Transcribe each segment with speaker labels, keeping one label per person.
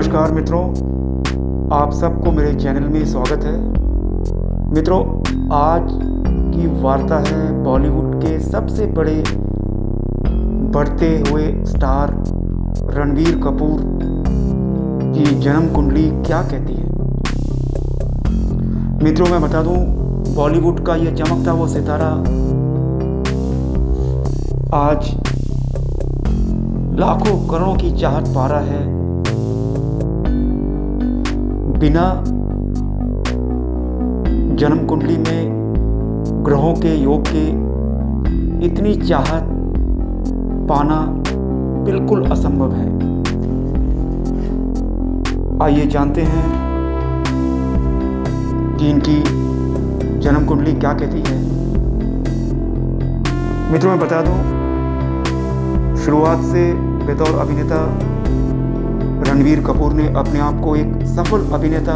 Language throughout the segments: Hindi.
Speaker 1: नमस्कार मित्रों, आप सबको मेरे चैनल में स्वागत है। मित्रों, आज की वार्ता है बॉलीवुड के सबसे बड़े बढ़ते हुए स्टार रणबीर कपूर की जन्म कुंडली क्या कहती है। मित्रों, मैं बता दूं, बॉलीवुड का यह चमकता हुआ सितारा आज लाखों करोड़ों की चाहत पा रहा है। बिना जन्म कुंडली में ग्रहों के योग के इतनी चाहत पाना बिल्कुल असंभव है। आइए जानते हैं कि इनकी जन्म कुंडली क्या कहती है। मित्रों, मैं बता दूं, शुरुआत से बतौर अभिनेता रणबीर कपूर ने अपने आप को एक सफल अभिनेता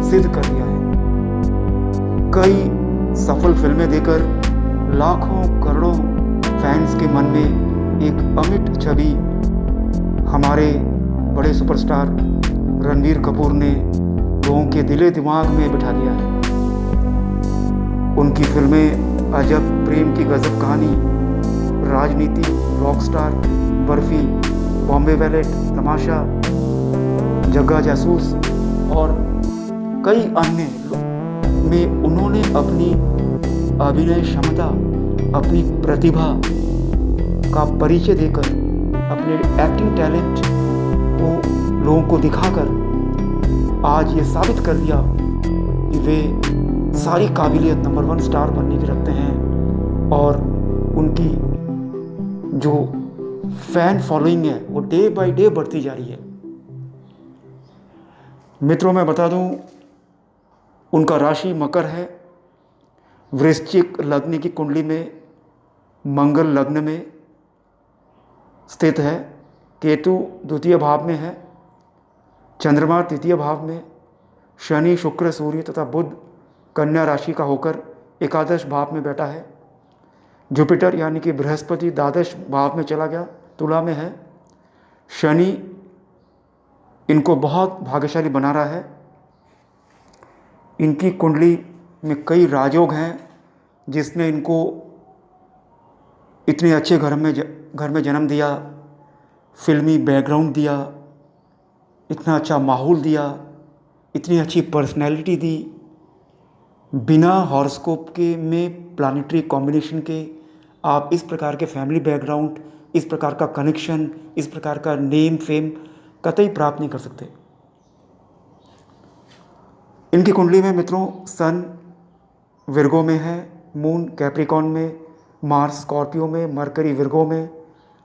Speaker 1: सिद्ध कर दिया है। कई सफल फिल्में देकर लाखों करोड़ों फैंस के मन में एक अमिट छवि हमारे बड़े सुपरस्टार रणबीर कपूर ने लोगों के दिले दिमाग में बिठा दिया है। उनकी फिल्में अजब, प्रेम की गजब कहानी, राजनीति, रॉकस्टार, बर्फी, बॉम्बे वैलेट, तमाशा, जग्गा जासूस और कई अन्य में उन्होंने अपनी अभिनय क्षमता, अपनी प्रतिभा का परिचय देकर अपने एक्टिंग टैलेंट को लोगों को दिखाकर आज ये साबित कर दिया कि वे सारी काबिलियत नंबर 1 स्टार बनने की रखते हैं। और उनकी जो फैन फॉलोइंग है वो डे बाय डे बढ़ती जा रही है। मित्रों, मैं बता दूं, उनका राशि मकर है। वृश्चिक लग्न की कुंडली में मंगल लग्न में स्थित है। केतु द्वितीय भाव में है। चंद्रमा तृतीय भाव में। शनि, शुक्र, सूर्य तथा बुध कन्या राशि का होकर एकादश भाव में बैठा है। जुपिटर यानी कि बृहस्पति द्वादश भाव में चला गया, तुला में है। शनि इनको बहुत भाग्यशाली बना रहा है। इनकी कुंडली में कई राजयोग हैं जिसने इनको इतने अच्छे घर में जन्म दिया, फिल्मी बैकग्राउंड दिया, इतना अच्छा माहौल दिया, इतनी अच्छी पर्सनैलिटी दी। बिना हॉरोस्कोप के में प्लानिटरी कॉम्बिनेशन के आप इस प्रकार के फैमिली बैकग्राउंड, इस प्रकार का कनेक्शन, इस प्रकार का नेम फेम कतई प्राप्त नहीं कर सकते। इनकी कुंडली में मित्रों सन विर्गो में है, मून कैप्रिकॉन में, मार्स स्कॉर्पियो में, मरकरी विर्गो में,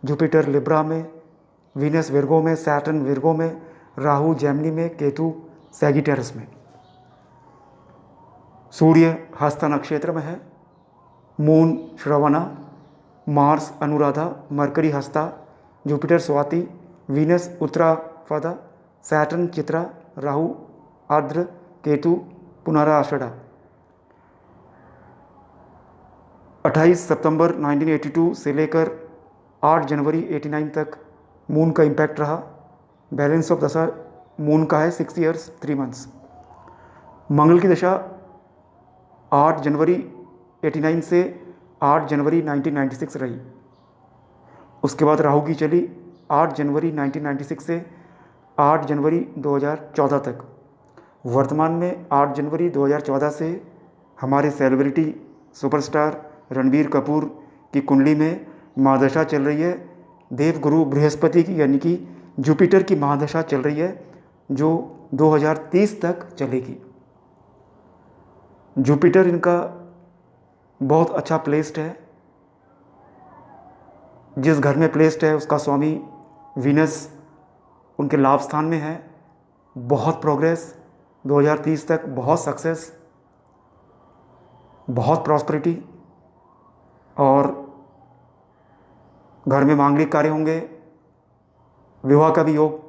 Speaker 1: जुपिटर लिब्रा में, वीनस विर्गो में, सैटर्न विर्गो में, राहु जेमिनी में, केतु सैजिटेरस में। सूर्य हस्ता नक्षत्र में है, Moon Shravana, Mars Anuradha, Mercury Hasta, Jupiter Swati, Venus Uttarashadha, Saturn Chitra, Rahu Ardra, Ketu पुनरा आषाढ़ा। 28 सितंबर 1982 से लेकर 8 जनवरी 89 तक मून का इम्पैक्ट रहा। बैलेंस ऑफ दशा मून का है 6 ईयर्स 3 मंथ्स। मंगल की दशा 8 जनवरी 89 से 8 जनवरी 1996 रही। उसके बाद राहु की चली 8 जनवरी 1996 से 8 जनवरी 2014 तक। वर्तमान में 8 जनवरी 2014 से हमारे सेलिब्रिटी सुपरस्टार रणबीर कपूर की कुंडली में महादशा चल रही है। देवगुरु बृहस्पति की यानी कि जुपिटर की महादशा चल रही है, जो 2030 तक चलेगी। जुपिटर इनका बहुत अच्छा प्लेस्ड है। जिस घर में प्लेस्ड है उसका स्वामी वीनस उनके लाभ स्थान में है। बहुत प्रोग्रेस 2030 तक, बहुत सक्सेस, बहुत प्रॉस्पेरिटी और घर में मांगलिक कार्य होंगे। विवाह का भी योग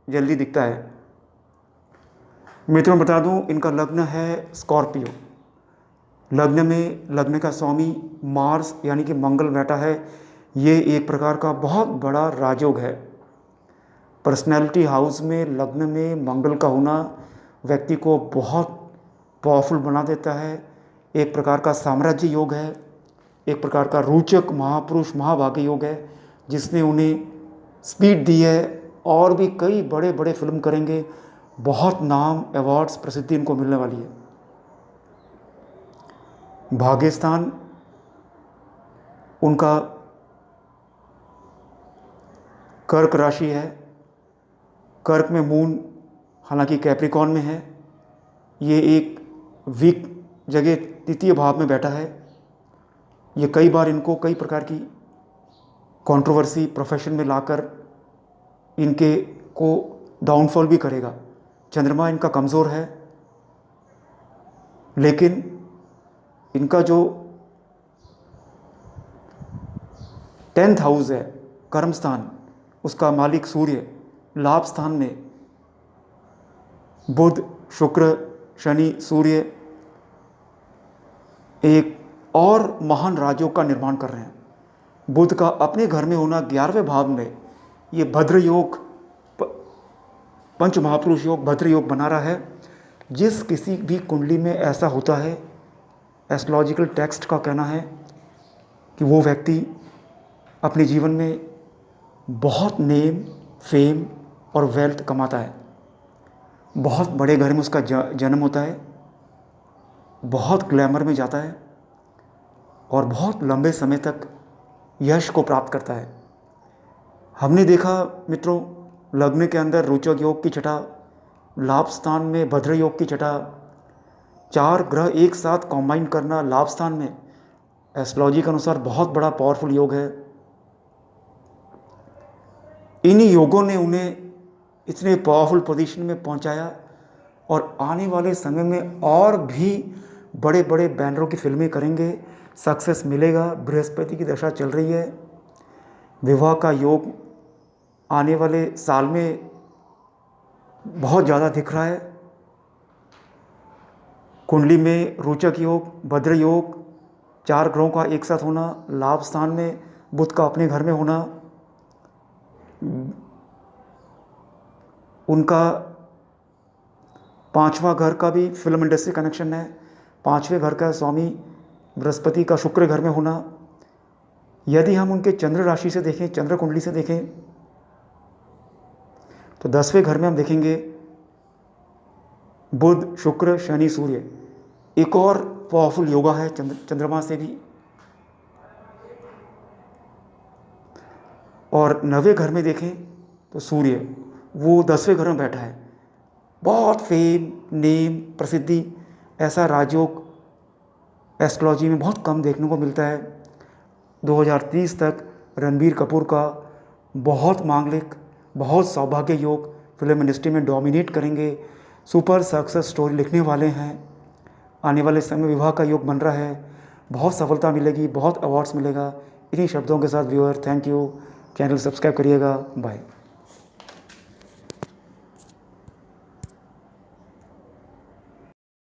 Speaker 1: जल्दी दिखता है। मित्रों, बता दूं, इनका लग्न है स्कॉर्पियो। लग्न में लग्न का स्वामी मार्स यानी कि मंगल बैठा है। ये एक प्रकार का बहुत बड़ा राजयोग है। पर्सनैलिटी हाउस में लग्न में मंगल का होना व्यक्ति को बहुत पावरफुल बना देता है। एक प्रकार का साम्राज्य योग है, एक प्रकार का रोचक महापुरुष महाभाग्य योग है जिसने उन्हें स्पीड दी है और भी कई बड़े बड़े फिल्म करेंगे। बहुत नाम, अवार्ड्स, प्रसिद्धि इनको मिलने वाली है। भाग्यस्थान उनका कर्क राशि है। कर्क में मून हालांकि कैप्रिकॉर्न में है। ये एक वीक जगह तृतीय भाव में बैठा है। ये कई बार इनको कई प्रकार की कंट्रोवर्सी प्रोफेशन में लाकर इनके को डाउनफॉल भी करेगा। चंद्रमा इनका कमज़ोर है, लेकिन इनका जो 10th हाउस है कर्म स्थान, उसका मालिक सूर्य लाभ स्थान में बुध, शुक्र, शनि, सूर्य एक और महान राजयोग का निर्माण कर रहे हैं। बुध का अपने घर में होना 11वें भाव में ये भद्र योग, पंच महापुरुष योग, भद्र योग बना रहा है। जिस किसी भी कुंडली में ऐसा होता है, एस्ट्रोलॉजिकल टेक्स्ट का कहना है कि वो व्यक्ति अपने जीवन में बहुत नेम, फेम और वेल्थ कमाता है। बहुत बड़े घर में उसका जन्म होता है, बहुत ग्लैमर में जाता है और बहुत लंबे समय तक यश को प्राप्त करता है। हमने देखा मित्रों, लग्न के अंदर रोचक योग की छटा, लाभ स्थान में भद्र योग की छटा, 4 ग्रह एक साथ कॉम्बाइन करना लाभ स्थान में एस्ट्रोलॉजी के अनुसार बहुत बड़ा पावरफुल योग है। इन्हीं योगों ने उन्हें इतने पावरफुल पोजीशन में पहुंचाया और आने वाले समय में और भी बड़े बड़े बैनरों की फिल्में करेंगे, सक्सेस मिलेगा। बृहस्पति की दशा चल रही है, विवाह का योग आने वाले साल में बहुत ज़्यादा दिख रहा है। कुंडली में रोचक योग, भद्र योग, 4 ग्रहों का एक साथ होना, लाभ स्थान में बुध का अपने घर में होना, उनका 5वां घर का भी फिल्म इंडस्ट्री कनेक्शन है। 5वें घर का स्वामी बृहस्पति का शुक्र घर में होना। यदि हम उनके चंद्र राशि से देखें, चंद्र कुंडली से देखें, तो 10वें घर में हम देखेंगे बुध, शुक्र, शनि, सूर्य। एक और पावरफुल योगा है चंद्रमा से भी। और 9वें घर में देखें तो सूर्य, वो 10वें घर में बैठा है। बहुत फेम, नेम, प्रसिद्धि, ऐसा राजयोग एस्ट्रोलॉजी में बहुत कम देखने को मिलता है। 2030 तक रणबीर कपूर का बहुत मांगलिक, बहुत सौभाग्य योग फिल्म इंडस्ट्री में डोमिनेट करेंगे। सुपर सक्सेस स्टोरी लिखने वाले हैं। आने वाले समय विवाह का योग बन रहा है। बहुत सफलता मिलेगी, बहुत अवार्ड्स मिलेगा। इन्हीं शब्दों के साथ viewer, thank you. Channel subscribe करिएगा। बाय।